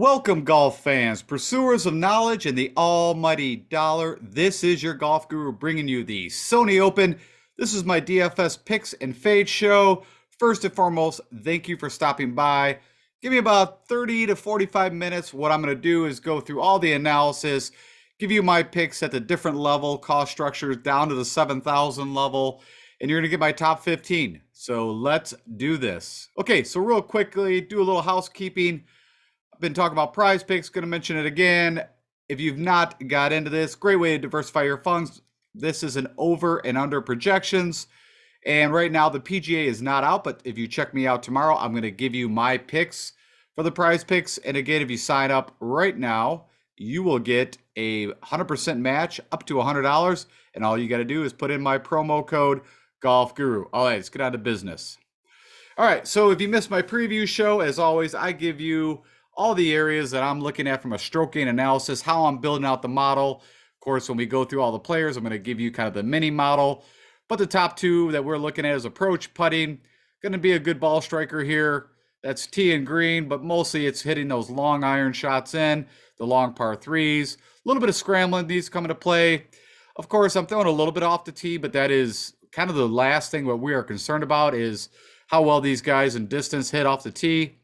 Welcome, golf fans, pursuers of knowledge and the almighty dollar. This is your golf guru bringing you the Sony Open. This is my DFS picks and fade show. First and foremost, thank you for stopping by. Give me about 30 to 45 minutes. What I'm going to do is go through all the analysis, give you my picks at the different level, cost structures down to the 7,000 level, and you're going to get my top 15. So let's do this. Okay, so real quickly, do a little housekeeping. Been talking about prize picks, going to mention it again. If you've not got into this, great way to diversify your funds. This is an over and under projections. And right now the PGA is not out, but if you check me out tomorrow, I'm going to give you my picks for the prize picks. And again, if you sign up right now, you will get a 100% match up to $100. And all you got to do is put in my promo code Golf Guru. All right, let's get on to business. All right, so if you missed my preview show, as always, I give you all the areas that I'm looking at from a stroke gain analysis, how I'm building out the model. Of course, when we go through all the players, I'm going to give you kind of the mini model. But the top two that we're looking at is approach putting. Going to be a good ball striker here. That's tee and green, but mostly it's hitting those long iron shots in, the long par threes. A little bit of scrambling these come into play. Of course, I'm throwing a little bit off the tee, but that is kind of the last thing what we are concerned about is how well these guys in distance hit off the tee.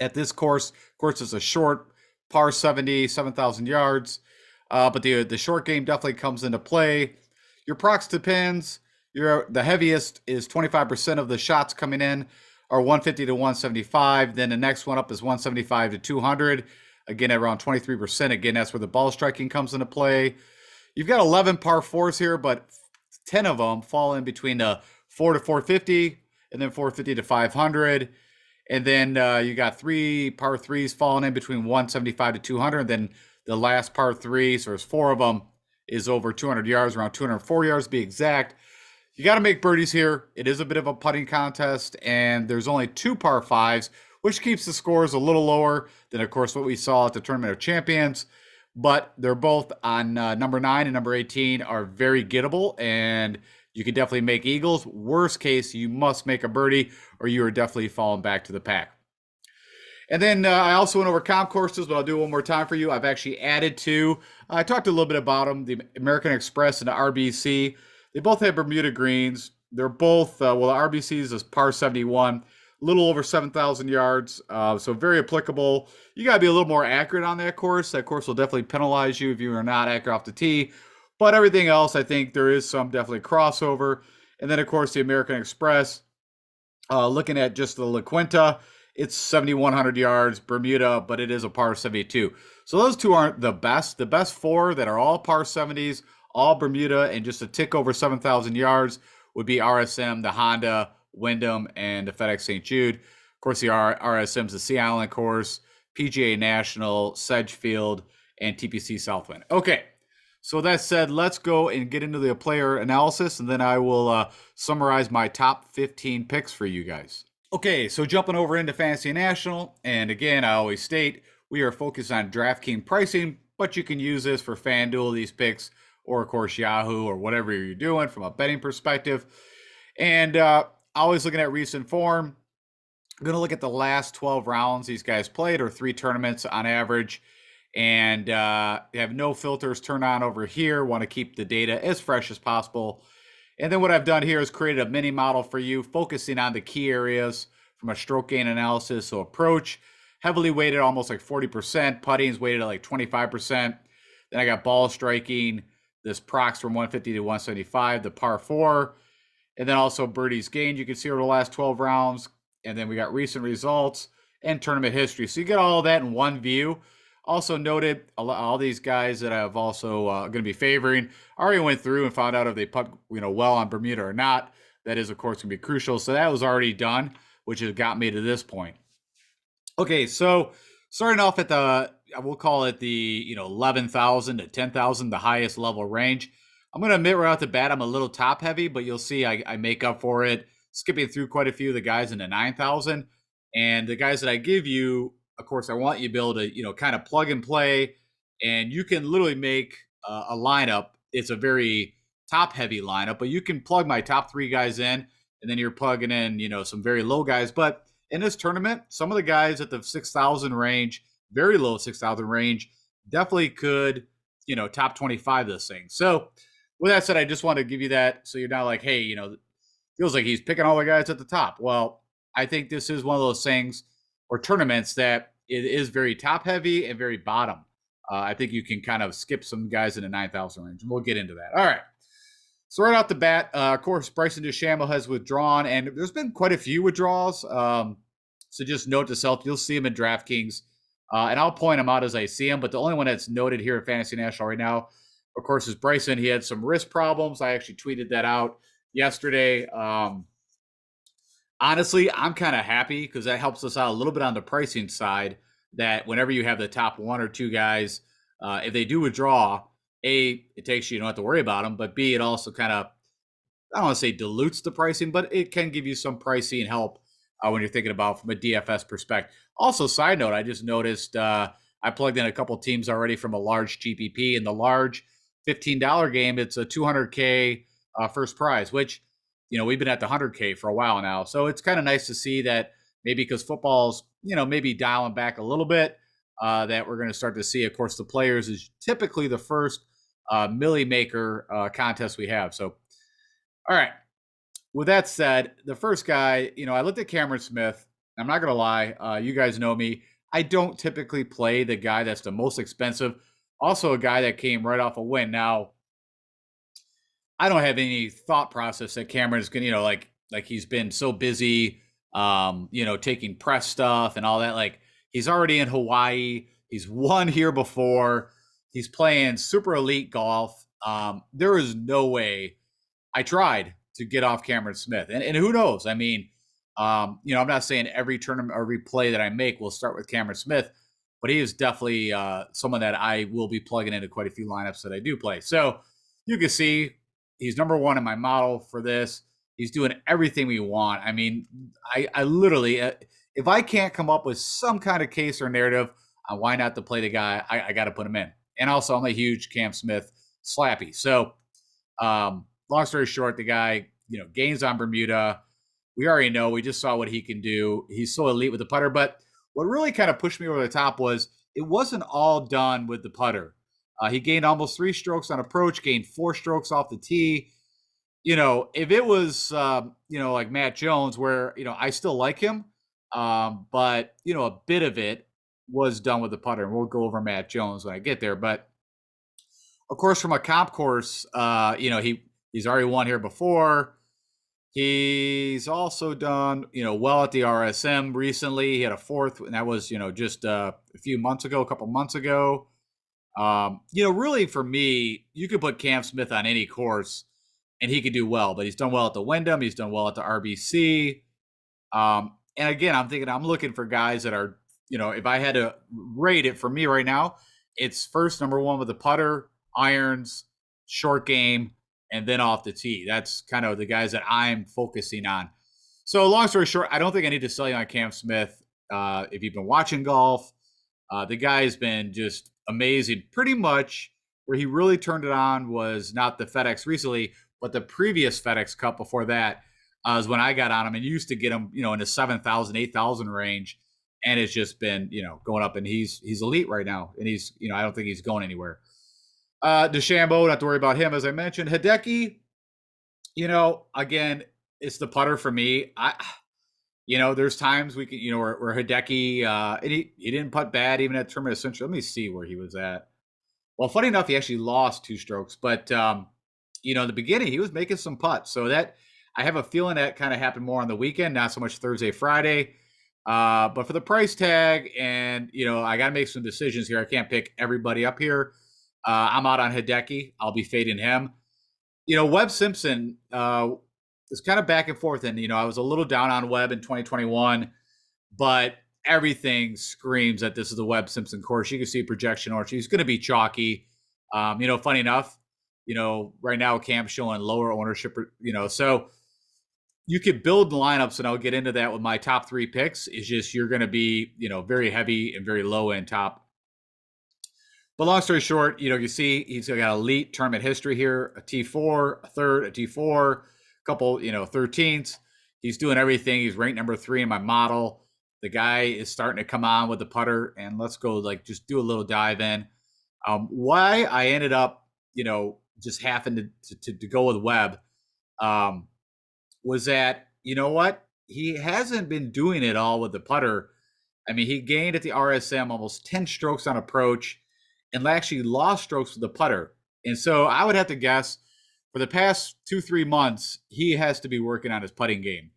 At this course, of course, it's a short par 70, 7,000 yards. But the short game definitely comes into play. Your prox to pins, the heaviest is 25% of the shots coming in are 150 to 175. Then the next one up is 175 to 200. Again, at around 23%. Again, that's where the ball striking comes into play. You've got 11 par 4s here, but 10 of them fall in between the 4 to 450 and then 450 to 500. And then you got 3 par 3s falling in between 175 to 200. And then the last par 3, so there's 4 of them, is over 200 yards, around 204 yards to be exact. You got to make birdies here. It is a bit of a putting contest, and there's only 2 par 5s, which keeps the scores a little lower than, of course, what we saw at the Tournament of Champions. But they're both on number 9 and number 18 are very gettable, and you can definitely make eagles. Worst case, you must make a birdie or you are definitely falling back to the pack. And then I also went over comp courses, but I'll do it one more time for you. I've actually added 2. I talked a little bit about them, the American Express and the RBC. They both have Bermuda greens. They're both, the RBC's is par 71, a little over 7,000 yards, so very applicable. You got to be a little more accurate on that course. That course will definitely penalize you if you are not accurate off the tee. But everything else, I think there is some definitely crossover. And then, of course, the American Express, looking at just the La Quinta, it's 7,100 yards, Bermuda, but it is a par 72. So those 2 aren't the best. The best 4 that are all par 70s, all Bermuda, and just a tick over 7,000 yards would be RSM, the Honda, Wyndham, and the FedEx St. Jude. Of course, the RSM's the Sea Island course, PGA National, Sedgefield, and TPC Southwind. Okay. So that said, let's go and get into the player analysis, and then I will summarize my top 15 picks for you guys. Okay, so jumping over into Fantasy National, and again, I always state, we are focused on DraftKings pricing, but you can use this for FanDuel, these picks, or of course Yahoo, or whatever you're doing from a betting perspective. And always looking at recent form. I'm going to look at the last 12 rounds these guys played, or 3 tournaments on average. And have no filters turned on over here. Want to keep the data as fresh as possible. And then what I've done here is created a mini model for you, focusing on the key areas from a stroke gain analysis. So approach, heavily weighted, almost like 40%. Putting is weighted at like 25%. Then I got ball striking, this prox from 150 to 175, the par 4. And then also birdies gained, you can see over the last 12 rounds. And then we got recent results and tournament history. So you get all that in one view. Also noted, all these guys that I've also going to be favoring, I already went through and found out if they putt well on Bermuda or not. That is, of course, going to be crucial. So that was already done, which has got me to this point. Okay, so starting off at the, we'll call it the 11,000 to 10,000, the highest level range. I'm going to admit right off the bat, I'm a little top heavy, but you'll see I make up for it, skipping through quite a few of the guys in the 9,000. And the guys that I give you, of course, I want you to be able to, kind of plug and play, and you can literally make a lineup. It's a very top-heavy lineup, but you can plug my top 3 guys in, and then you're plugging in, some very low guys. But in this tournament, some of the guys at the 6,000 range very low 6,000 range, definitely could, top 25 this thing. So with that said, I just want to give you that so you're not like, hey, feels like he's picking all the guys at the top. Well, I think this is one of those things or tournaments that it is very top heavy and very bottom. I think you can kind of skip some guys in the 9,000 range, and we'll get into that. All right. So right off the bat, of course, Bryson DeChambeau has withdrawn, and there's been quite a few withdrawals. So just note to self, you'll see him in DraftKings, and I'll point them out as I see them. But the only one that's noted here at Fantasy National right now, of course, is Bryson. He had some wrist problems. I actually tweeted that out yesterday. Honestly, I'm kind of happy because that helps us out a little bit on the pricing side, that whenever you have the top one or two guys, if they do withdraw, A, it takes you don't have to worry about them, but B, it also kind of, I don't want to say dilutes the pricing, but it can give you some pricing help when you're thinking about from a DFS perspective. Also, side note, I just noticed I plugged in a couple teams already from a large GPP. In the large $15 game, it's a 200K first prize, which, we've been at the 100K for a while now. So it's kind of nice to see that maybe because football's, maybe dialing back a little bit, that we're going to start to see. Of course, the players is typically the first milli maker contest we have. So, all right. With that said, the first guy, I looked at Cameron Smith. I'm not going to lie. You guys know me. I don't typically play the guy that's the most expensive. Also, a guy that came right off a win. Now, I don't have any thought process that Cameron's going to, like he's been so busy, taking press stuff and all that. Like, he's already in Hawaii. He's won here before. He's playing super elite golf. There is no way. I tried to get off Cameron Smith, and who knows? I mean, I'm not saying every tournament or every play that I make will start with Cameron Smith, but he is definitely someone that I will be plugging into quite a few lineups that I do play. So you can see he's number one in my model for this. He's doing everything we want. I mean, I literally, if I can't come up with some kind of case or narrative on why not to play the guy, I got to put him in. And also, I'm a huge Cam Smith slappy. So, long story short, the guy, gains on Bermuda. We already know. We just saw what he can do. He's so elite with the putter. But what really kind of pushed me over the top was it wasn't all done with the putter. He gained almost 3 strokes on approach, gained 4 strokes off the tee. If it was, like Matt Jones, where, I still like him, but, a bit of it was done with the putter. And we'll go over Matt Jones when I get there. But, of course, from a comp course, he's already won here before. He's also done, well at the RSM recently. He had a 4th, and that was, just a couple months ago. Really for me, you could put Cam Smith on any course and he could do well, but he's done well at the Wyndham. He's done well at the RBC. And again, I'm looking for guys that are, if I had to rate it for me right now, it's first number one with the putter, irons, short game, and then off the tee. That's kind of the guys that I'm focusing on. So long story short, I don't think I need to sell you on Cam Smith. If you've been watching golf, the guy has been just amazing. Pretty much where he really turned it on was not the FedEx recently, but the previous FedEx Cup before that is when I got on him and used to get him, in the 7,000, 8,000 range. And it's just been, going up, and he's elite right now. And he's, I don't think he's going anywhere. DeChambeau, not to worry about him, as I mentioned. Hideki, again, it's the putter for me. There's times we can, where Hideki, and he didn't putt bad even at Tournament of Century. Let me see where he was at. Well, funny enough, he actually lost 2 strokes, but in the beginning he was making some putts. So that I have a feeling that kind of happened more on the weekend, not so much Thursday, Friday. But for the price tag, and I got to make some decisions here. I can't pick everybody up here. I'm out on Hideki. I'll be fading him. Webb Simpson is kind of back and forth, and I was a little down on Webb in 2021, but everything screams that this is the Webb Simpson course. You can see projection or he's going to be chalky. Funny enough, right now Cam's showing lower ownership, so you could build lineups, and I'll get into that with my top 3 picks. Is just you're going to be, very heavy and very low end top. But long story short, you see he's got elite tournament history here, a T4, a third, a T4, a couple, 13s. He's doing everything. He's ranked number 3 in my model. The guy is starting to come on with the putter, and let's go like just do a little dive in. Why I ended up, just having to go with Webb, um, was that, you know what? He hasn't been doing it all with the putter. I mean, he gained at the RSM almost 10 strokes on approach and actually lost strokes with the putter. And so I would have to guess for the past 2-3 months, he has to be working on his putting game.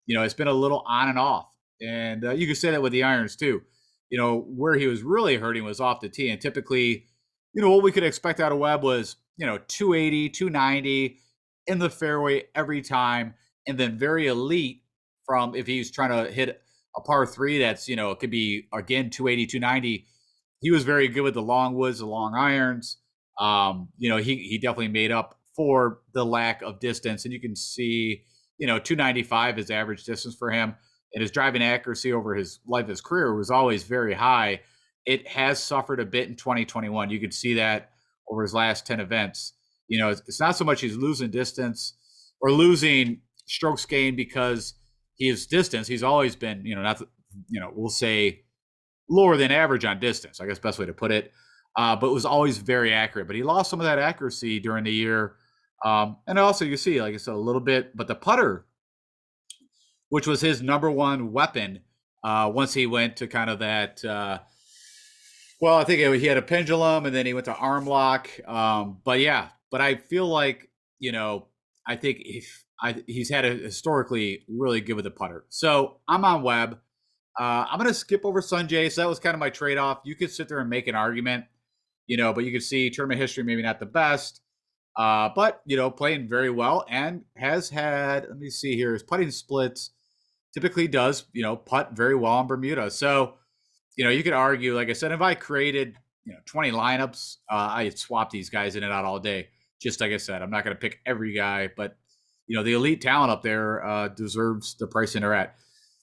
It's been a little on and off. And you could say that with the irons too. Where he was really hurting was off the tee. And typically, what we could expect out of Webb was, 280, 290 in the fairway every time. And then very elite from if he's trying to hit a par three that's, it could be, again, 280, 290. He was very good with the long woods, the long irons. He definitely made up for the lack of distance. And you can see, 295 is average distance for him. And his driving accuracy over his life, his career was always very high. It has suffered a bit in 2021. You could see that over his last 10 events. It's not so much he's losing distance or losing strokes gained because his distance. He's always been, we'll say lower than average on distance, I guess best way to put it. But it was always very accurate. But he lost some of that accuracy during the year. And also you see, like I said, a little bit, but the putter, which was his number one weapon, once he went to kind of that, I think he had a pendulum and then he went to arm lock. But I feel like, I think he's had a historically really good with the putter. So I'm on Webb. I'm going to skip over Sanjay. So that was kind of my trade-off. You could sit there and make an argument, but you could see tournament history, maybe not the best, but, playing very well and has had, let me see here, his putting splits typically does, putt very well in Bermuda. So, you could argue, like I said, if I created, 20 lineups, I'd swap these guys in and out all day. Just like I said, I'm not going to pick every guy, but, the elite talent up there deserves the pricing they're at.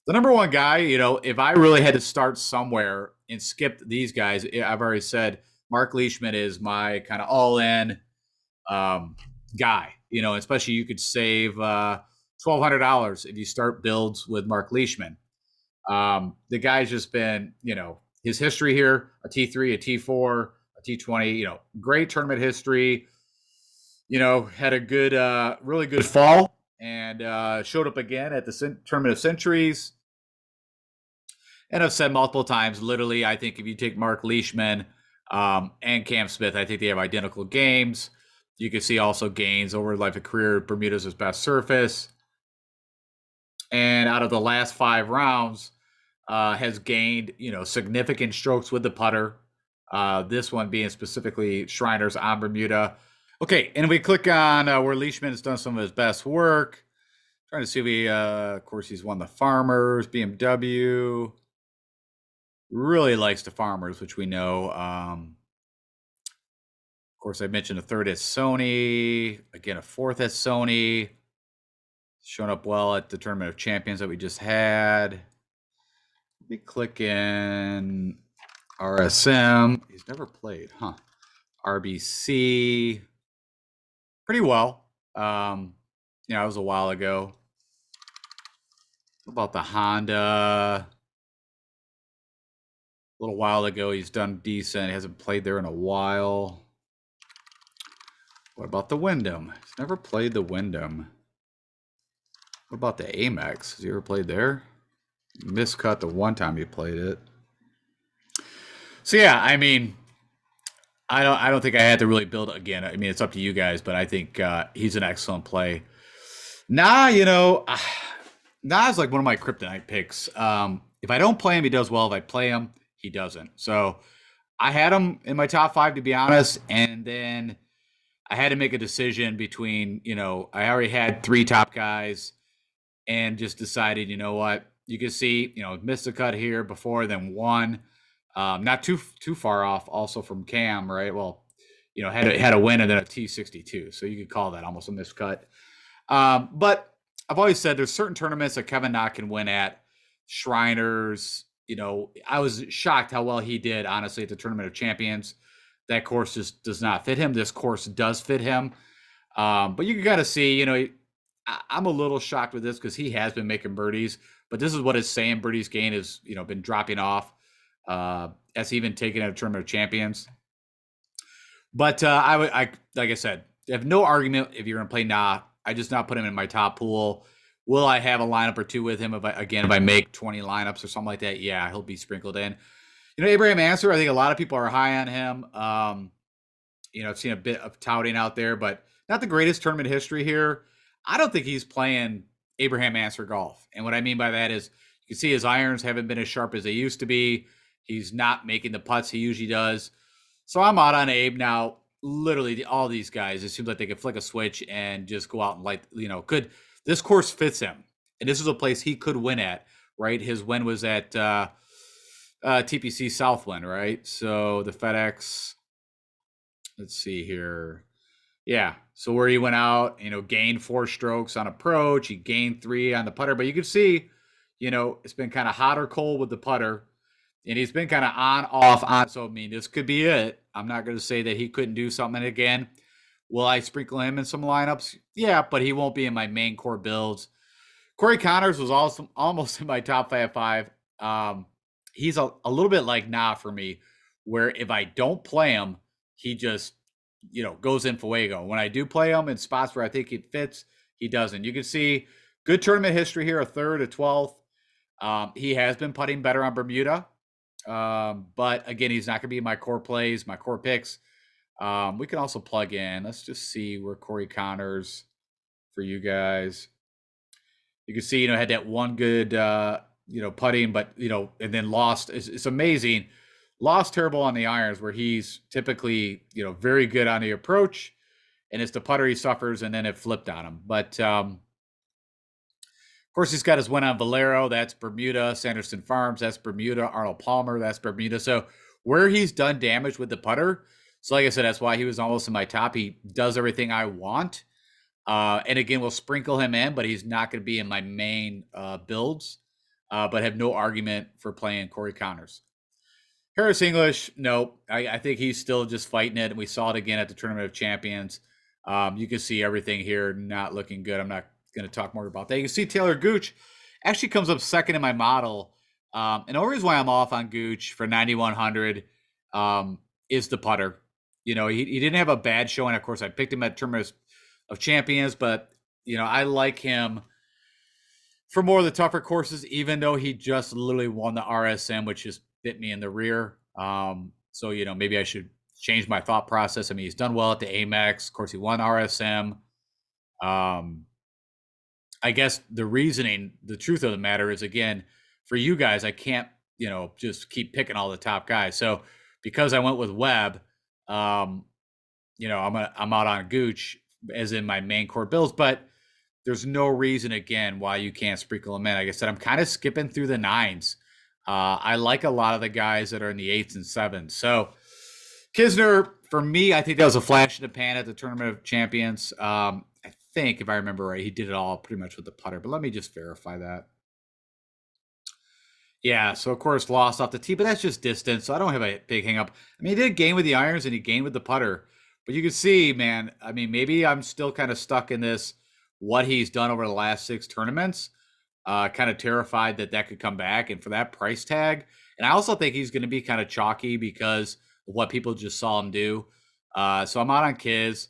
The number one guy, if I really had to start somewhere and skip these guys, I've already said Mark Leishman is my kind of all-in guy. Especially you could save $1,200 if you start builds with Mark Leishman. The guy's just been, his history here, a T3, a T4, a T20, great tournament history, had a good, really good fall and showed up again at the Tournament of Centuries. And I've said multiple times, literally, I think if you take Mark Leishman and Cam Smith, I think they have identical games. You can see also gains over life of career. Bermuda's his best surface. And out of the last 5 rounds, has gained, significant strokes with the putter. This one being specifically Shriners on Bermuda. Okay, and we click on where Leishman has done some of his best work. Trying to see if he, of course, he's won the Farmers, BMW. Really likes the Farmers, which we know. Of course, I mentioned a third at Sony. Again, a fourth at Sony. Shown up well at the Tournament of Champions that we just had. Let me click in RSM. He's never played, huh? RBC. Pretty well. It was a while ago. What about the Honda? A little while ago, he's done decent. He hasn't played there in a while. What about the Wyndham? He's never played the Wyndham. What about the Amex? Has he ever played there? Miscut the one time he played it. So yeah, I mean, I don't think I had to really build again. I mean, it's up to you guys, but I think he's an excellent play. Nah, Nah is like one of my kryptonite picks. If I don't play him, he does well. If I play him, he doesn't. So I had him in my top 5, to be honest, and then I had to make a decision between, I already had 3 top guys and just decided, you know what, you can see, missed a cut here before, then won. Not too far off also from Cam, right? Well, had a win and then a T62. So you could call that almost a miscut. But I've always said there's certain tournaments that Kevin Knott can win at. Shriners, I was shocked how well he did, honestly, at the Tournament of Champions. That course just does not fit him. This course does fit him. But you can kind of see, I'm a little shocked with this because he has been making birdies, but this is what his sand birdies gain is, been dropping off. As even taken at a tournament of champions. But like I said, I have no argument if you're going to play Nah. I just not put him in my top pool. Will I have a lineup or two with him if I make 20 lineups or something like that? Yeah, he'll be sprinkled in. Abraham Answer, I think a lot of people are high on him. I've seen a bit of touting out there, but not the greatest tournament history here. I don't think he's playing Abraham Answer golf. And what I mean by that is you can see his irons haven't been as sharp as they used to be. He's not making the putts he usually does. So I'm out on Abe now. Literally, all these guys, it seems like they could flick a switch and just go out and this course fits him. And this is a place he could win at, right? His win was at TPC Southwind, right? So the FedEx, let's see here. Yeah. So where he went out, gained 4 strokes on approach. He gained 3 on the putter. But you can see, it's been kind of hot or cold with the putter. And he's been kind of on, off, on. So, I mean, this could be it. I'm not going to say that he couldn't do something again. Will I sprinkle him in some lineups? Yeah, but he won't be in my main core builds. Corey Connors was also almost in my top 5. He's a little bit like Nah for me, where if I don't play him, he just, goes in fuego. When I do play him in spots where I think it fits, he doesn't. You can see good tournament history here, a 3rd, a 12th. He has been putting better on Bermuda. But again, he's not going to be my core plays, my core picks. We can also plug in. Let's just see where Corey Connors for you guys. You can see, had that one good, putting, but, and then lost. It's amazing. Lost terrible on the irons where he's typically, very good on the approach. And it's the putter he suffers, and then it flipped on him. But, of course, he's got his win on Valero. That's Bermuda. Sanderson Farms. That's Bermuda. Arnold Palmer. That's Bermuda. So where he's done damage with the putter. So like I said, that's why he was almost in my top. He does everything I want. And again, we'll sprinkle him in, but he's not going to be in my main builds. But have no argument for playing Corey Connors. Harris English, no. I think he's still just fighting it. And we saw it again at the Tournament of Champions. You can see everything here not looking good. I'm not going to talk more about that. You can see Taylor Gooch actually comes up second in my model. And the only reason why I'm off on Gooch for 9,100 is the putter. He didn't have a bad showing. Of course, I picked him at Tournament of Champions, but, I like him for more of the tougher courses, even though he just literally won the RSM, which just bit me in the rear. So, maybe I should change my thought process. I mean, he's done well at the Amex. Of course, he won RSM. I guess the reasoning, the truth of the matter is, again, for you guys, I can't, just keep picking all the top guys. So because I went with Webb, I'm out on Gooch as in my main core builds, but there's no reason, again, why you can't sprinkle them in. Like I said, I'm kind of skipping through the 9s. I like a lot of the guys that are in the 8s and 7s. So Kisner, for me, I think that was a flash in the pan at the Tournament of Champions. I think, if I remember right, he did it all pretty much with the putter, but let me just verify that. Yeah, so of course lost off the tee, but that's just distance, so I don't have a big hang up. I mean, he did gain with the irons and he gained with the putter, but you can see, man, I mean, maybe I'm still kind of stuck in this, what he's done over the last 6 tournaments, kind of terrified that could come back, and for that price tag, and I also think he's going to be kind of chalky because of what people just saw him do. So I'm out on Kiz.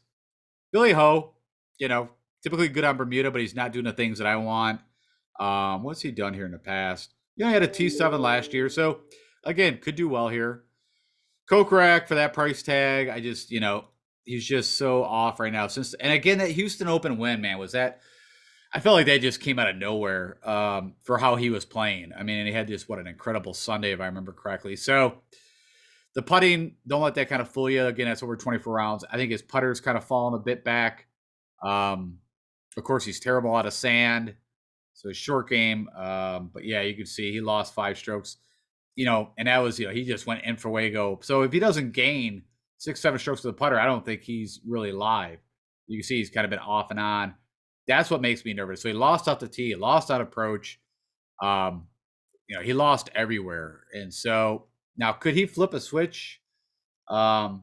Billy Ho, typically good on Bermuda, but he's not doing the things that I want. What's he done here in the past? He had a T7 last year, so again, could do well here. Kokrak for that price tag, I just, he's just so off right now. And again, that Houston Open win, man, I felt like that just came out of nowhere for how he was playing. I mean, and he had just, an incredible Sunday, if I remember correctly. So the putting, don't let that kind of fool you. Again, that's over 24 rounds. I think his putter's kind of fallen a bit back. Of course, he's terrible out of sand. So short game. But yeah, you can see he lost 5 strokes, and that was, he just went in for Wago. So if he doesn't gain 6, 7 strokes to the putter, I don't think he's really live. You can see he's kind of been off and on. That's what makes me nervous. So he lost off the tee, he lost on approach. He lost everywhere. And so now could he flip a switch? Funny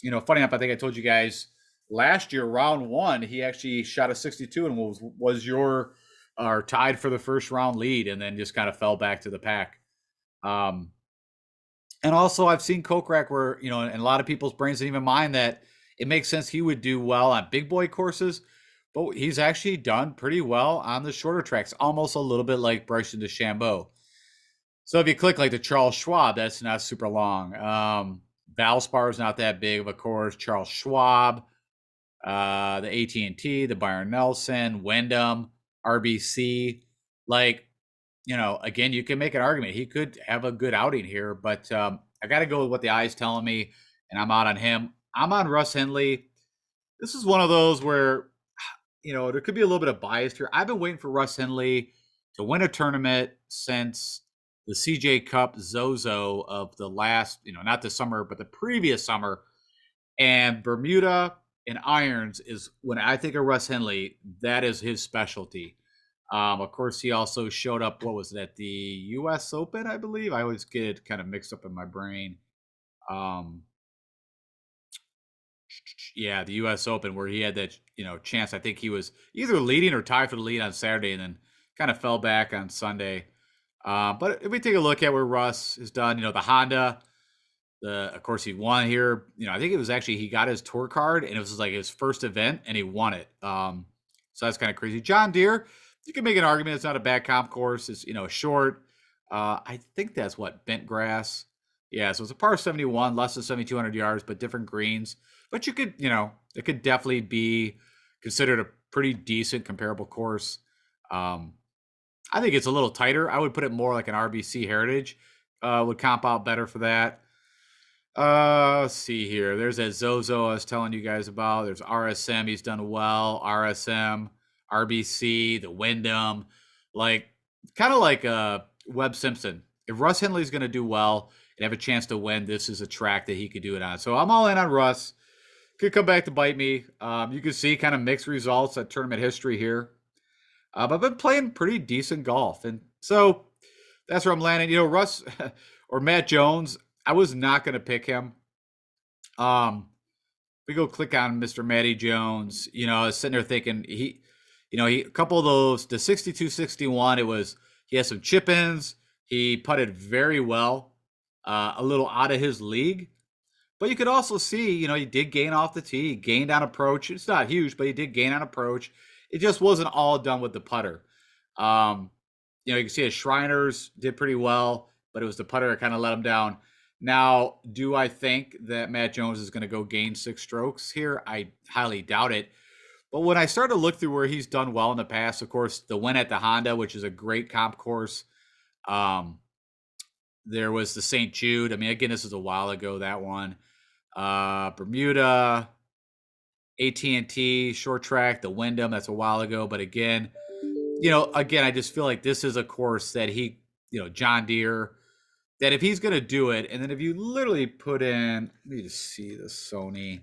enough, I think I told you guys last year, round one, he actually shot a 62 and was your or tied for the first round lead, and then just kind of fell back to the pack. Um, and also, I've seen Kokrak where, and a lot of people's brains didn't even mind that it makes sense he would do well on big boy courses, but he's actually done pretty well on the shorter tracks, almost a little bit like Bryson DeChambeau. So if you click like the Charles Schwab, that's not super long. Valspar is not that big of a course. Charles Schwab, the AT&T, the Byron Nelson, Wyndham, RBC. Like, again, you can make an argument. He could have a good outing here, but I got to go with what the eye's telling me, and I'm out on him. I'm on Russ Henley. This is one of those where, there could be a little bit of bias here. I've been waiting for Russ Henley to win a tournament since the CJ Cup Zozo of the last, not this summer, but the previous summer. And Bermuda and irons is when I think of Russ Henley, that is his specialty. Of course, he also showed up. What was it at the U.S. Open? I believe I always get it kind of mixed up in my brain. Yeah, the U.S. Open where he had that chance. I think he was either leading or tied for the lead on Saturday, and then kind of fell back on Sunday. But if we take a look at where Russ has done, the Honda. Of course, he won here. I think it was actually he got his tour card, and it was like his first event, and he won it. So that's kind of crazy. John Deere, you can make an argument it's not a bad comp course. It's short. I think that's what bent grass. Yeah, so it's a par 71, less than 7,200 yards, but different greens. But you could, it could definitely be considered a pretty decent comparable course. I think it's a little tighter. I would put it more like an RBC Heritage. Would comp out better for that. Let's see here. There's that Zozo I was telling you guys about. There's RSM. He's done well. RSM, RBC, the Wyndham, kind of like Webb Simpson. If Russ Henley's going to do well and have a chance to win, this is a track that he could do it on. So I'm all in on Russ. Could come back to bite me. You can see kind of mixed results at tournament history here. But I've been playing pretty decent golf, and so that's where I'm landing. Russ or Matt Jones. I was not going to pick him. We go click on Mr. Matty Jones. I was sitting there thinking he a couple of those, the 62-61, he has some chip-ins. He putted very well, a little out of his league. But you could also see, he did gain off the tee. He gained on approach. It's not huge, but he did gain on approach. It just wasn't all done with the putter. You can see his Shriners did pretty well, but it was the putter that kind of let him down. Now, do I think that Matt Jones is going to go gain 6 strokes here? I highly doubt it. But when I start to look through where he's done well in the past, of course, the win at the Honda, which is a great comp course. There was the St. Jude. I mean, again, this is a while ago, that one. Bermuda, AT&T, short track, the Wyndham, that's a while ago. But again, I just feel like this is a course that John Deere, that if he's going to do it, and then if you literally put in, let me just see the Sony.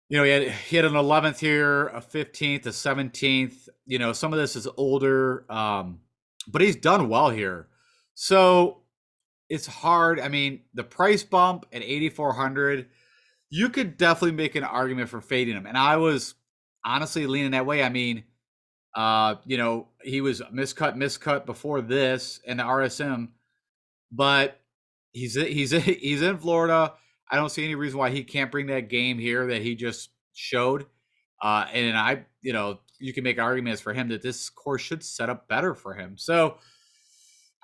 He had an 11th here, a 15th, a 17th. Some of this is older, but he's done well here. So it's hard. I mean, the price bump at 8,400, you could definitely make an argument for fading him. And I was honestly leaning that way. I mean, he was miscut before this and the RSM, but he's in Florida. I don't see any reason why he can't bring that game here that he just showed. And you can make arguments for him that this course should set up better for him. So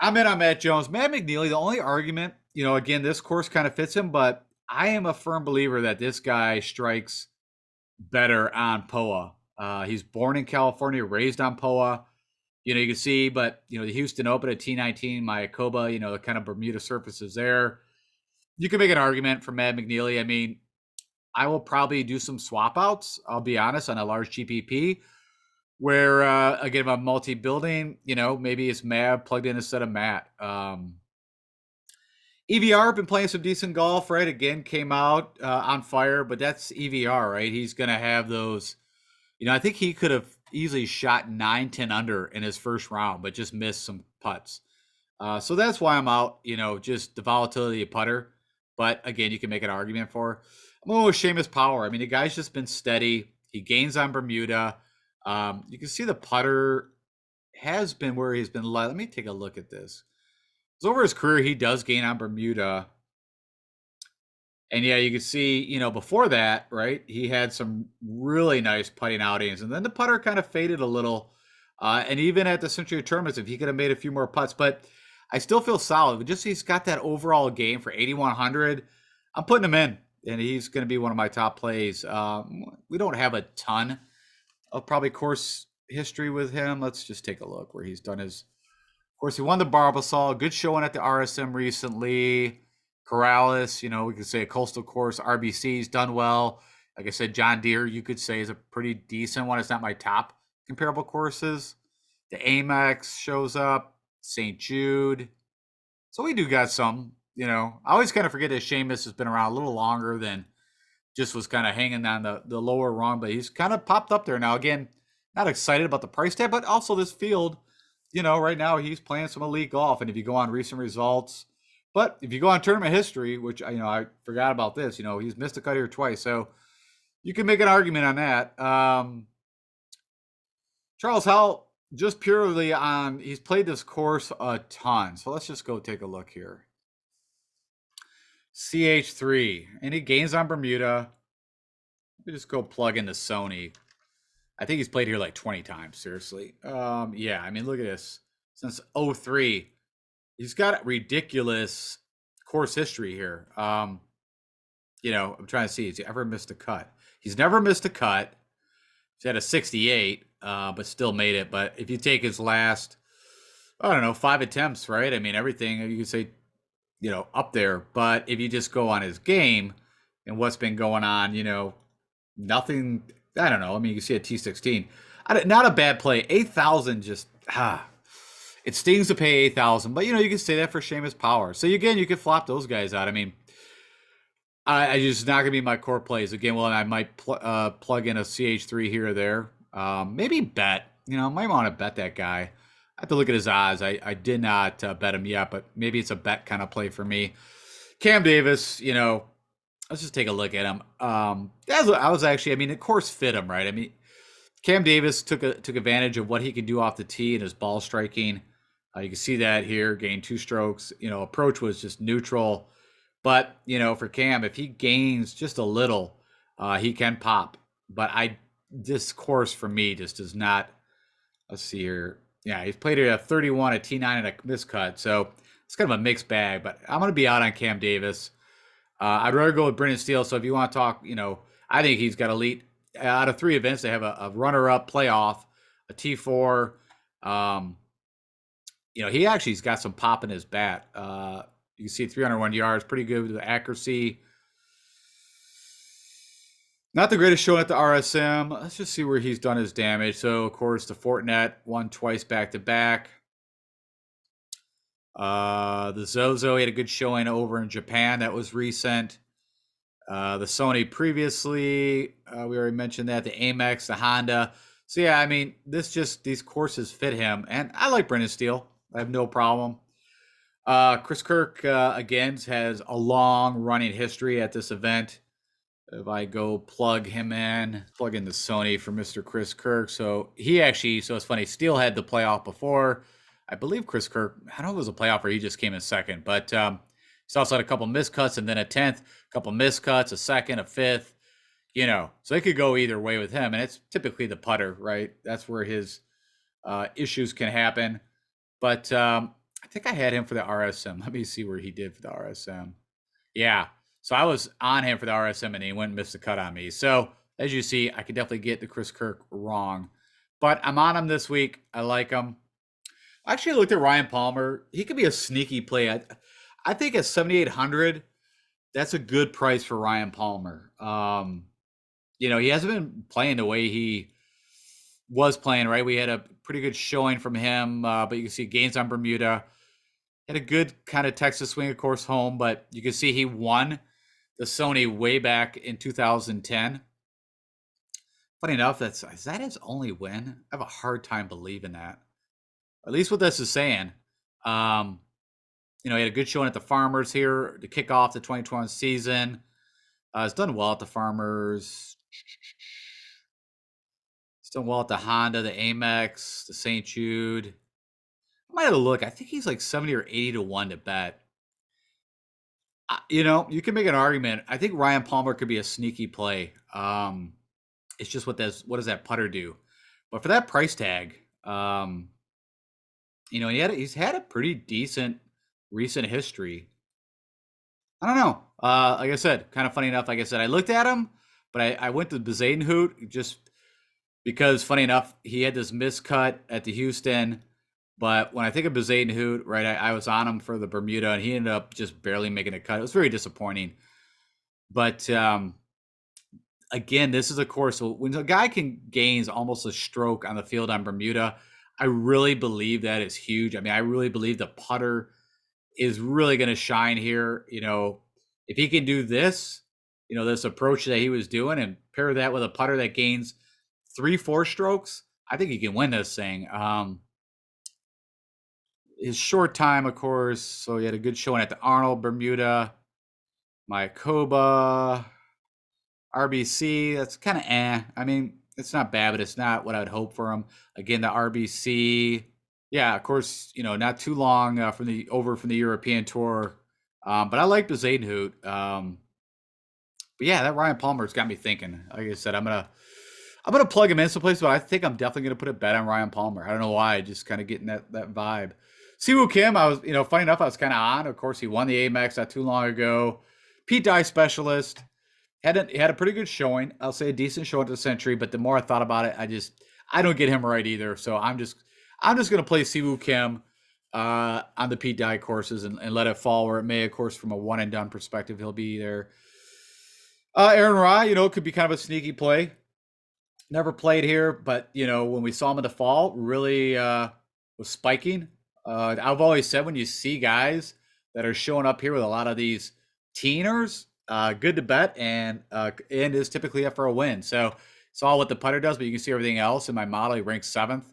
I'm in on Matt Jones. Matt McNeely, the only argument, again, this course kind of fits him, but I am a firm believer that this guy strikes better on POA. He's born in California, raised on POA. You can see, but, the Houston Open at T19, Mayakoba, the kind of Bermuda surfaces there. You can make an argument for Matt McNeely. I mean, I will probably do some swap outs, I'll be honest, on a large GPP where, again, if I'm multi-building, maybe it's Matt plugged in instead of Matt. EVR been playing some decent golf, right? Again, came out on fire, but that's EVR, right? He's going to have those, I think he could have easily shot 9, 10 under in his first round, but just missed some putts. So that's why I'm out, just the volatility of putter. But again, you can make an argument for. I'm going with Seamus Power. I mean, the guy's just been steady. He gains on Bermuda. You can see the putter has been where he's been led. Let me take a look at this. So over his career, he does gain on Bermuda. And yeah, you can see, before that, right, he had some really nice putting outings. And then the putter kind of faded a little. And even at the Century Tournaments, if he could have made a few more putts, but I still feel solid. But just he's got that overall game for 8,100. I'm putting him in, and he's going to be one of my top plays. We don't have a ton of probably course history with him. Let's just take a look where he's done his. Of course, he won the Barbasol. Good showing at the RSM recently. Corrales, we could say a coastal course. RBC's done well. Like I said, John Deere, you could say, is a pretty decent one. It's not my top comparable courses. The Amex shows up. St. Jude. So we do got some, I always kind of forget that Seamus has been around a little longer than just was kind of hanging on the lower rung, but he's kind of popped up there now. Again, not excited about the price tag, but also this field, right now he's playing some elite golf. And if you go on recent results, but if you go on tournament history, which I forgot about this, he's missed a cut here twice, so you can make an argument on that. Charles Howell, just purely on, he's played this course a ton. So let's just go take a look here. CH3, and he gains on Bermuda. We just go plug into Sony. I think he's played here like 20 times, seriously. Yeah, I mean, look at this. Since 03, he's got ridiculous course history here. I'm trying to see, has he ever missed a cut? He's never missed a cut. He's had a 68, but still made it. But if you take his last, I don't know, 5 attempts, right? I mean, everything, you could say, up there. But if you just go on his game and what's been going on, nothing, I don't know. I mean, you can see a T16. Not a bad play. 8,000 just, it stings to pay 8,000. But, you can say that for Seamus Power. So, again, you could flop those guys out. I mean, I just not going to be my core plays. Again, well, I might plug in a CH3 here or there. Maybe bet. Might want to bet that guy. I have to look at his odds. I did not bet him yet, but maybe it's a bet kind of play for me. Cam Davis, let's just take a look at him. I was actually, I mean, the course fit him, right? I mean, Cam Davis took advantage of what he can do off the tee and his ball striking. You can see that here, gained 2 strokes. Approach was just neutral. But, for Cam, if he gains just a little, he can pop. But this course for me just does not, let's see here. Yeah, he's played it at 31, a T9, and a miscut. So it's kind of a mixed bag. But I'm going to be out on Cam Davis. I'd rather go with Brendan Steele. So if you want to talk, I think he's got elite. Out of 3 events, they have a runner-up playoff, a T4. He actually's got some pop in his bat. You can see 301 yards, pretty good with the accuracy. Not the greatest showing at the RSM. Let's just see where he's done his damage. So, of course, the Fortinet won twice back-to-back. The Zozo, he had a good showing over in Japan. That was recent. The Sony previously, we already mentioned that. The Amex, the Honda. So, yeah, I mean, these courses fit him. And I like Brendan Steele. I have no problem. Chris Kirk, again, has a long running history at this event. If I go plug him in, plug in the Sony for Mr. Chris Kirk. So it's funny, Steele had the playoff before. I believe Chris Kirk, I don't know if it was a playoff or he just came in second, but he's also had a couple miscuts and then a 10th, a couple miscuts, a second, a 5th, so it could go either way with him. And it's typically the putter, right? That's where his issues can happen. But I think I had him for the RSM. Let me see where he did for the RSM. Yeah. So I was on him for the RSM and he went and missed the cut on me. So as you see, I could definitely get the Chris Kirk wrong. But I'm on him this week. I like him. I actually looked at Ryan Palmer. He could be a sneaky play. I think at 7,800, that's a good price for Ryan Palmer. He hasn't been playing the way he was playing, right? We had a pretty good showing from him, but you can see gains on Bermuda. Had a good kind of Texas swing, of course, home, but you can see he won the Sony way back in 2010. Funny enough, is that his only win? I have a hard time believing that. At least what this is saying. He had a good showing at the Farmers here to kick off the 2021 season. It's done well at the Farmers. It's done well at the Honda, the Amex, the St. Jude. I might have to look. I think he's like 70 or 80 to 1 to bet. You can make an argument. I think Ryan Palmer could be a sneaky play. It's just what does that putter do? But for that price tag, he's had a pretty decent recent history. I don't know. Like I said, kind of funny enough. Like I said, I looked at him, but I went to Bezadenhout just because, funny enough, he had this miscut at the Houston. But when I think of Bezadenhout, right, I was on him for the Bermuda, and he ended up just barely making a cut. It was very disappointing. But again, this is a course. So when a guy can gains almost a stroke on the field on Bermuda, I really believe that is huge. I mean, I really believe the putter is really going to shine here. If he can do this, this approach that he was doing and pair that with a putter that gains 3-4 strokes, I think he can win this thing. His short time, of course. So he had a good showing at the Arnold, Bermuda, Mayakoba, RBC. That's kind of I mean, it's not bad, but it's not what I'd hope for him. Again, the RBC. Yeah, of course, not too long from the European Tour. But I like the Zadenhout. But yeah, that Ryan Palmer's got me thinking. Like I said, I'm gonna plug him in someplace, but I think I'm definitely gonna put a bet on Ryan Palmer. I don't know why, just kind of getting that vibe. Siwoo Kim, I was, funny enough, I was kind of on. Of course, he won the Amex not too long ago. Pete Dye specialist had a pretty good showing. I'll say a decent showing to the Century, but the more I thought about it, I don't get him right either. So I'm just gonna play Siwoo Kim on the Pete Dye courses and let it fall where it may. Of course, from a one and done perspective, he'll be there. Aaron Ra, could be kind of a sneaky play. Never played here, but when we saw him in the fall, really was spiking. I've always said when you see guys that are showing up here with a lot of these teeners, good to bet and is typically up for a win. So saw what the putter does, but you can see everything else in my model. He ranks 7th.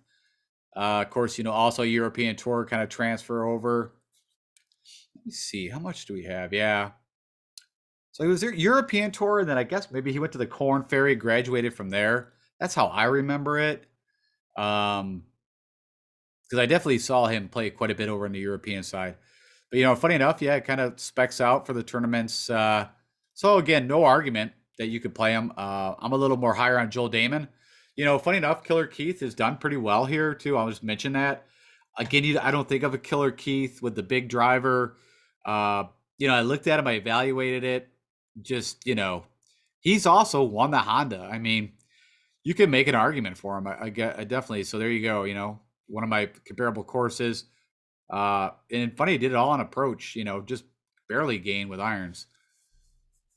Of course, also European Tour kind of transfer over. Let me see, how much do we have? Yeah. So he was there European Tour, and then I guess maybe he went to the Corn Ferry, graduated from there. That's how I remember it. Because I definitely saw him play quite a bit over on the European side. But funny enough, yeah, it kind of specs out for the tournaments. So again, no argument that you could play him. I'm a little more higher on Joel Damon. Funny enough, Killer Keith has done pretty well here too. I'll just mention that. Again, I don't think of a Killer Keith with the big driver. I looked at him, I evaluated it. Just he's also won the Honda. I mean, you can make an argument for him. I definitely. So there you go. One of my comparable courses. And funny, he did it all on approach. Just barely gained with irons.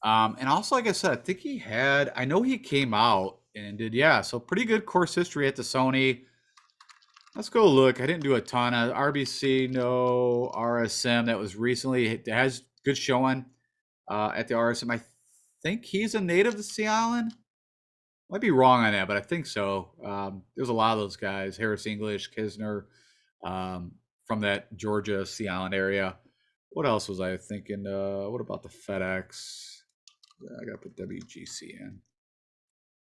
And also, like I said, I think I know he came out and did, yeah. So pretty good course history at the Sony. Let's go look. I didn't do a ton of RBC, no RSM. That was recently. It has good showing at the RSM. I think he's a native of Sea Island. Might be wrong on that, but I think so. There's a lot of those guys: Harris English, Kisner, from that Georgia Sea Island area. What else was I thinking? What about the FedEx? I got to put WGC in.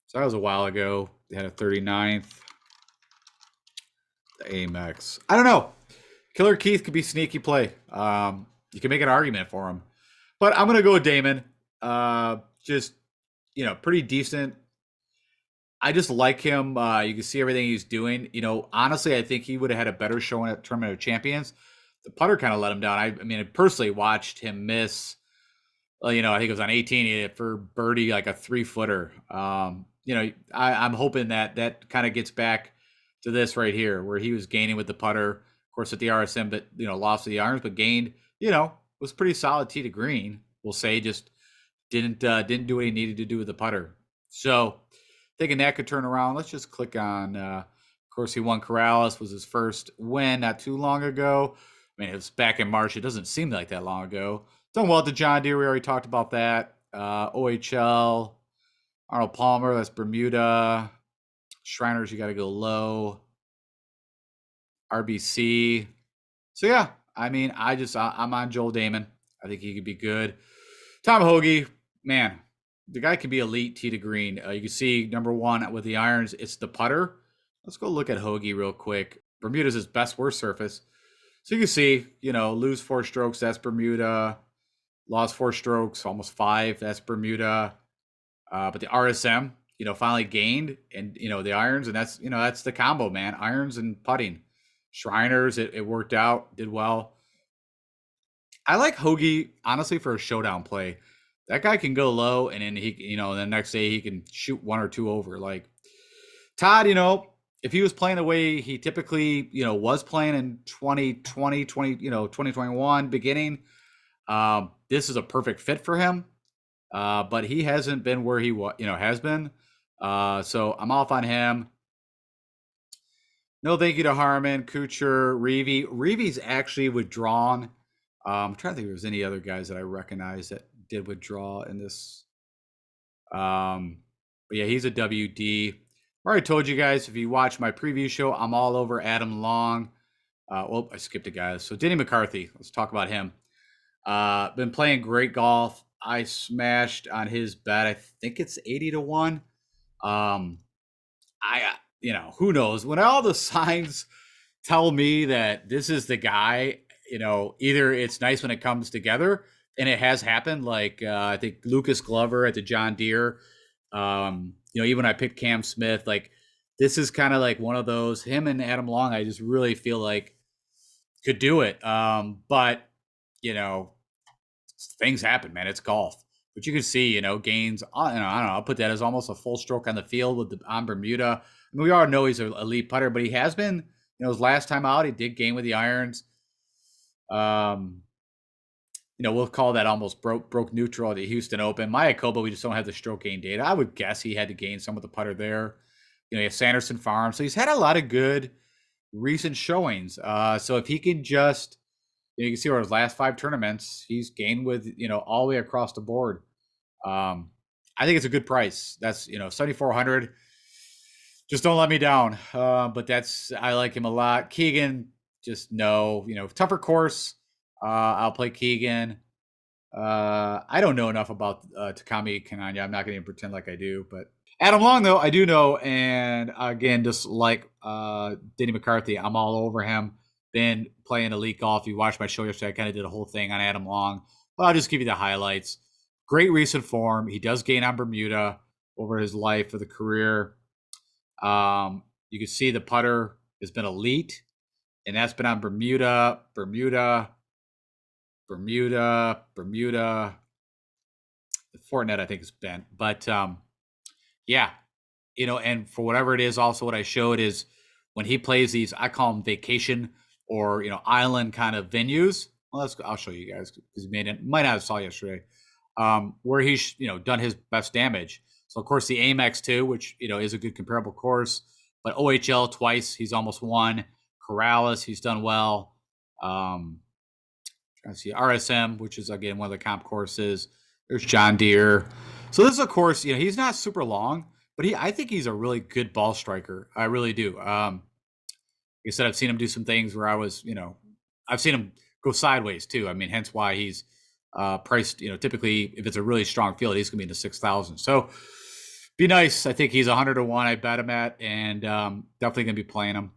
So that was a while ago. They had a 39th. The Amex. I don't know. Killer Keith could be sneaky play. You can make an argument for him. But I'm going to go with Damon. Just, pretty decent. I just like him. You can see everything he's doing. Honestly, I think he would have had a better showing at Tournament of Champions. The putter kind of let him down. I mean, I personally watched him miss. I think it was on 18. He hit for birdie like a 3-footer. I'm hoping that kind of gets back to this right here, where he was gaining with the putter. Of course, at the RSM, but lost to the irons, but gained. Was pretty solid tee to green. We'll say just didn't do what he needed to do with the putter. So thinking that could turn around. Let's just click on. Of course, he won Corrales. Was his first win not too long ago. I mean, it was back in March. It doesn't seem like that long ago. Done well at the John Deere. We already talked about that. OHL. Arnold Palmer. That's Bermuda. Shriners, you got to go low. RBC. So yeah, I mean, I'm on Joel Damon. I think he could be good. Tom Hoagie, man, the guy can be elite tee to green. You can see number one with the irons, it's the putter. Let's go look at Hoagie real quick. Bermuda's his best worst surface. So you can see, lose 4 strokes, that's Bermuda. Lost 4 strokes, almost 5, that's Bermuda. But the RSM, finally gained, and the irons, and that's the combo, man. Irons and putting. Shriners, it worked out, did well. I like Hoagie honestly for a showdown play. That guy can go low, and then the next day he can shoot 1 or 2 over. Like Todd, if he was playing the way he typically, was playing in 2021 beginning, this is a perfect fit for him. But he hasn't been where he has been. So I'm off on him. No thank you to Harmon, Kuchar, Reevy. Reevy's actually withdrawn. I'm trying to think if there's any other guys that I recognize that did withdraw in this. But yeah, he's a WD. I already told you guys, if you watch my preview show, I'm all over Adam Long. Well, I skipped a guy. So Denny McCarthy, let's talk about him. Been playing great golf. I smashed on his bet. I think it's 80-1. Who knows? When all the signs tell me that this is the guy, either it's nice when it comes together, and it has happened. Like I think Lucas Glover at the John Deere. Even when I picked Cam Smith, like this is kind of like one of those. Him and Adam Long, I just really feel like could do it. But things happen, man. It's golf. But you can see, gains. I don't know. I'll put that as almost a full stroke on the field on Bermuda. I mean, we all know he's an elite putter, but he has been. His last time out, he did gain with the irons. We'll call that almost broke neutral at the Houston Open. Mayakoba, we just don't have the stroke gain data. I would guess he had to gain some with the putter there. He has Sanderson Farm, so he's had a lot of good recent showings. So if he can just, you can see where his last 5 tournaments, he's gained with, all the way across the board. I think it's a good price. That's, 7,400. Just don't let me down. But I like him a lot. Keegan, just no, tougher course. I'll play Keegan. I don't know enough about Takami Kananya. I'm not going to pretend like I do, but Adam Long, though, I do know. And again, just like Denny McCarthy, I'm all over him. Been playing elite golf. You watched my show yesterday. I kind of did a whole thing on Adam Long. But I'll just give you the highlights. Great recent form. He does gain on Bermuda over his life of the career. You can see the putter has been elite, and that's been on Bermuda. The Fortinet, I think, is bent. But yeah, and for whatever it is, also what I showed is when he plays these, I call them vacation or island kind of venues. Well, I'll show you guys because might not have saw yesterday, where he's done his best damage. So of course the Amex too, which is a good comparable course, but OHL twice he's almost won. Corrales he's done well. Trying to see RSM, which is again one of the comp courses. There's John Deere. So this is a course, he's not super long, but I think he's a really good ball striker. I really do. Like I said, I've seen him do some things where I've seen him go sideways too. I mean, hence why he's priced, typically if it's a really strong field, he's gonna be in the 6,000. So be nice. I think he's 100-1. I bet him at, and definitely gonna be playing him.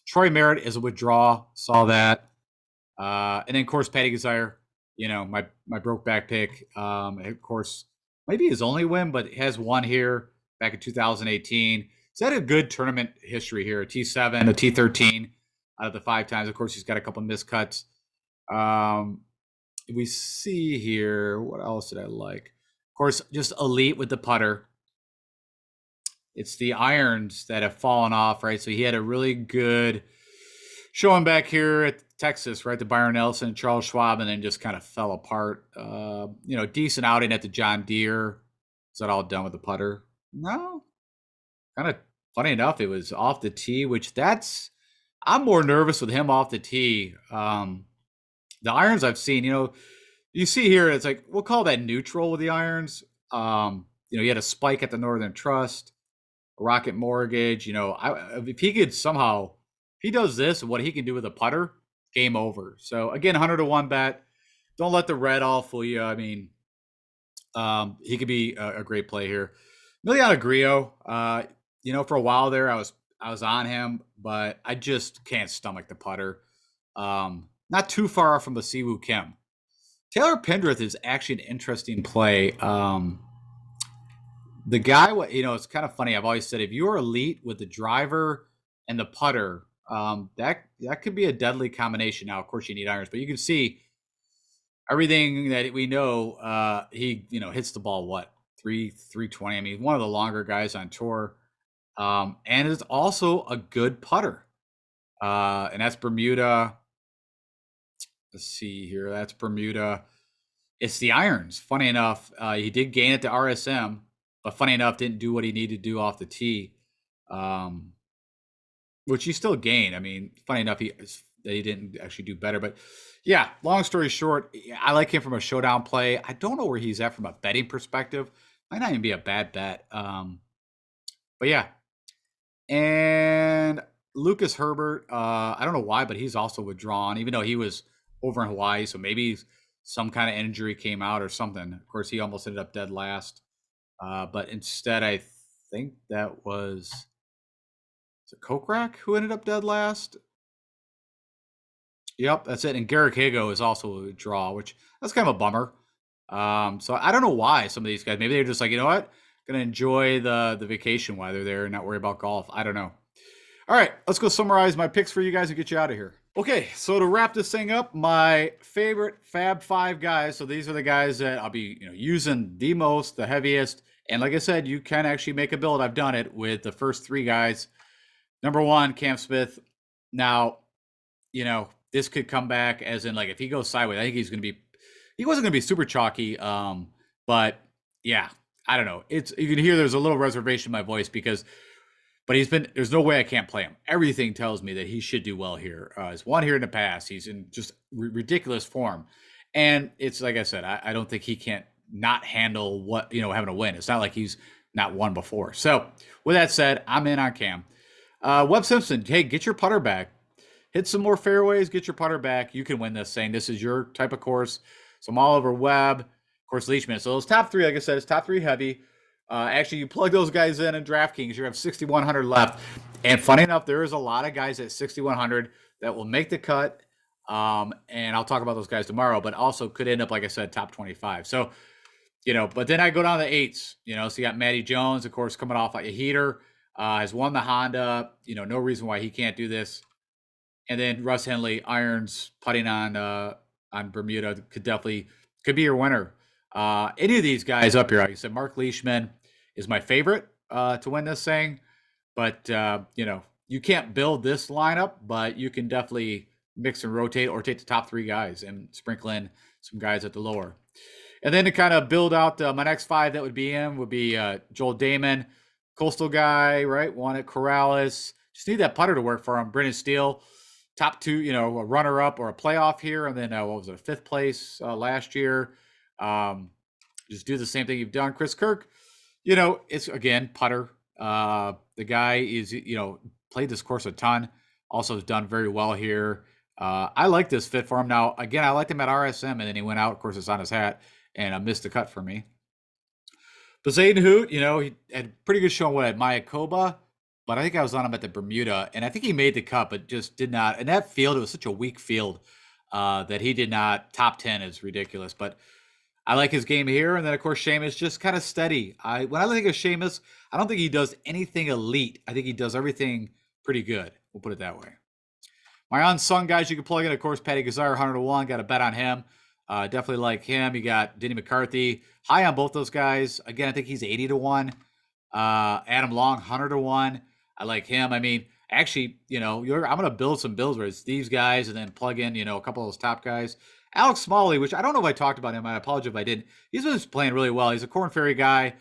Troy Merritt is a withdraw. Saw that. And then of course Patty Desire, my broke back pick. Of course, maybe his only win, but has won here back in 2018. He's had a good tournament history here, a T7, a T13 out of the 5 times. Of course, he's got a couple miscuts. We see here, what else did I like? Of course, just elite with the putter. It's the irons that have fallen off, right? So he had a really good showing back here at Texas, right? The Byron Nelson, Charles Schwab, and then just kind of fell apart. Decent outing at the John Deere. Is that all done with the putter? No. Kind of funny enough, it was off the tee, which I'm more nervous with him off the tee. The irons I've seen, you see here, it's like, we'll call that neutral with the irons. He had a spike at the Northern Trust, Rocket Mortgage. If he could somehow, if he does this and what he can do with a putter, game over. So again, 100-1 bet. Don't let the red all fool you. I mean, He could be a great play here. Emiliano Grillo, for a while there, I was on him, but I just can't stomach the putter. Not too far off from the Siwoo Kim. Taylor Pendrith is actually an interesting play. The guy, it's kind of funny. I've always said if you're elite with the driver and the putter, that could be a deadly combination. Now, of course, you need irons, but you can see everything that we know. He hits the ball what 320. I mean, one of the longer guys on tour, and is also a good putter. And that's Bermuda. Let's see here. That's Bermuda. It's the irons. Funny enough, he did gain it to RSM, but funny enough, didn't do what he needed to do off the tee, which he still gained. I mean, funny enough, he didn't actually do better. But yeah, long story short, I like him from a showdown play. I don't know where he's at from a betting perspective. Might not even be a bad bet. But yeah, and Lucas Herbert, I don't know why, but he's also withdrawn, even though he was over in Hawaii. So maybe some kind of injury came out or something. Of course, he almost ended up dead last. But instead, I think that was Kokrak who ended up dead last. Yep, that's it. And Garrick Hago is also a draw, which that's kind of a bummer. So I don't know why some of these guys, maybe they're just like, you know what, gonna enjoy the vacation while they're there and not worry about golf. I don't know. All right, let's go summarize my picks for you guys and get you out of here. Okay, so to wrap this thing up, my favorite Fab Five guys. So these are the guys that I'll be using the most, the heaviest. And like I said, you can actually make a build. I've done it with the first three guys. Number one, Cam Smith. Now, this could come back as in like if he goes sideways, I think he wasn't gonna be super chalky. But yeah, I don't know. You can hear there's a little reservation in my voice but there's no way I can't play him. Everything tells me that he should do well here. He's won here in the past. He's in just ridiculous form. And it's like I said, I don't think he can't not handle having a win. It's not like he's not won before. So with that said, I'm in on Cam. Webb Simpson, hey, get your putter back. Hit some more fairways, get your putter back. You can win this thing. This is your type of course. So I'm all over Webb, of course, Leishman. So those top three, like I said, it's top three heavy. Actually, you plug those guys in DraftKings, you have 6,100 left. And funny enough, there is a lot of guys at 6,100 that will make the cut. And I'll talk about those guys tomorrow, but also could end up, like I said, top 25. So, but then I go down to the eights, so you got Matty Jones, of course, coming off like a heater, has won the Honda, no reason why he can't do this. And then Russ Henley, irons, putting on Bermuda could be your winner. Any of these guys up here, like I said, Mark Leishman is my favorite to win this thing. But, you can't build this lineup, but you can definitely mix and rotate or take the top three guys and sprinkle in some guys at the lower. And then to kind of build out my next five that would be Joel Damon, coastal guy, right? One at Corrales. Just need that putter to work for him. Brendan Steele, top two, a runner-up or a playoff here. And then, what was it, fifth place last year. Just do the same thing you've done. Chris Kirk, it's, again, putter. The guy is, played this course a ton. Also has done very well here. I like this fit for him. Now, again, I liked him at RSM, and then he went out. Of course, it's on his hat, and missed the cut for me. But Zayden Hoot, he had a pretty good showing at Mayakoba, but I think I was on him at the Bermuda, and I think he made the cut, but just did not. And that field, it was such a weak field that he did not. Top 10 is ridiculous, but I like his game here. And then, of course, Seamus just kind of steady. When I think of Seamus, I don't think he does anything elite. I think he does everything pretty good. We'll put it that way. My unsung guys you can plug in, of course, Patty Gazar, 100-1. Got a bet on him. Definitely like him. You got Denny McCarthy. High on both those guys. Again, I think he's 80-1. Adam Long, 100-1. I like him. I mean, actually, I'm going to build some builds where it's these guys and then plug in, a couple of those top guys. Alex Smalley, which I don't know if I talked about him. I apologize if I didn't. He's been playing really well. He's a Corn Ferry guy.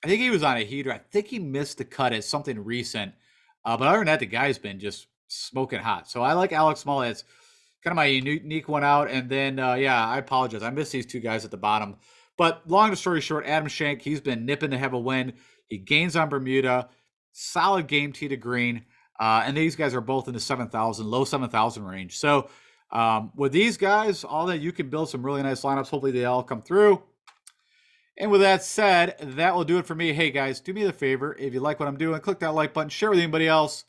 I think he was on a heater. I think he missed the cut at something recent. But other than that, the guy's been just smoking hot. So I like Alex Smalley. It's kind of my unique one out. And then, I apologize. I missed these two guys at the bottom. But long story short, Adam Schenk, he's been nipping to have a win. He gains on Bermuda. Solid game tee to green. And these guys are both in the 7,000, low 7,000 range. So with these guys, all that you can build some really nice lineups. Hopefully they all come through. And with that said, that will do it for me. Hey guys, do me the favor. If you like what I'm doing, click that like button, share with anybody else.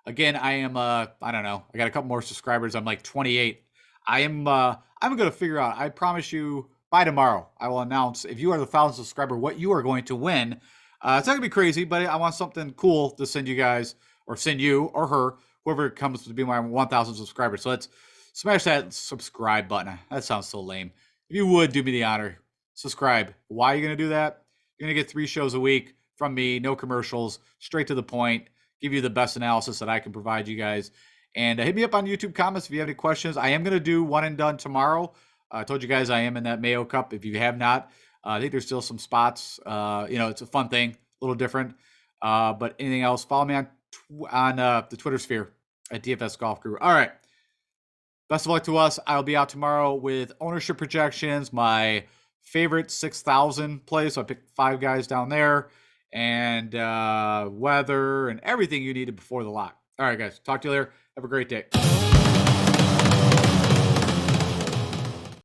Again, I am I don't know. I got a couple more subscribers. I'm like 28. I'm going to figure out. I promise you by tomorrow I will announce if you are the 1,000th subscriber what you are going to win. It's not going to be crazy, but I want something cool to send you guys or send you or her, whoever comes to be my 1,000 subscribers. So let's smash that subscribe button. That sounds so lame. If you would do me the honor, subscribe. Why are you going to do that? You're going to get 3 shows a week from me, no commercials, straight to the point, give you the best analysis that I can provide you guys. And hit me up on YouTube comments if you have any questions. I am going to do one and done tomorrow. I told you guys I am in that Mayo Cup. If you have not, I think there's still some spots. It's a fun thing, a little different. But anything else, follow me on the Twitter sphere at DFS Golf Guru. All right. Best of luck to us. I'll be out tomorrow with ownership projections, my favorite 6,000 plays. So I picked 5 guys down there, and weather and everything you needed before the lock. All right, guys. Talk to you later. Have a great day.